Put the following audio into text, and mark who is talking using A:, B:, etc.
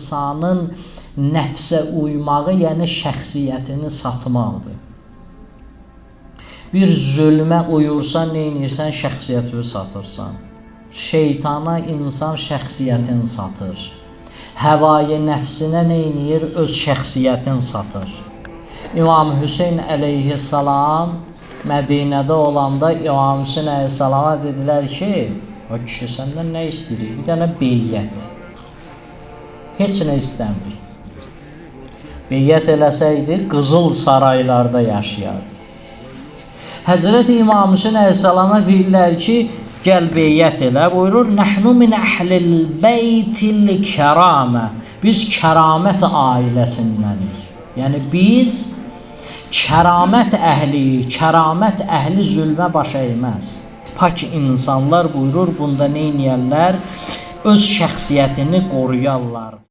A: insanın nəfsə uymağı, yəni şəxsiyyətini satmaqdır. Bir zülmə uyursan, nə edirsən? Şəxsiyyətini satırsan. Şeytana insan şəxsiyyətini satır. Həvaya nəfsinə nə edir? Öz şəxsiyyətini satır. İmam Hüseyn əleyhissalam Mədinədə olanda İmam Hüseyn əleyhissalama dedilər ki, o kişi səndən nə istəyir? Bir dənə beyyət. Heç nə istəmir. Beyyət eləsəydi, qızıl saraylarda yaşayardı. Həzrəti İmam Hüseyn əleyhissalama deyirlər ki, gəl beyyət elə. Buyurur, nəhnu min əhlil beytil kəramə. Biz kəramət ailəsindənik. Yəni biz kəramət əhliyik. Kəramət əhli zülmə baş əyməz. Pak insanlar buyurur, bunda nə edirlər? Öz şəxsiyyətini qoruyarlar.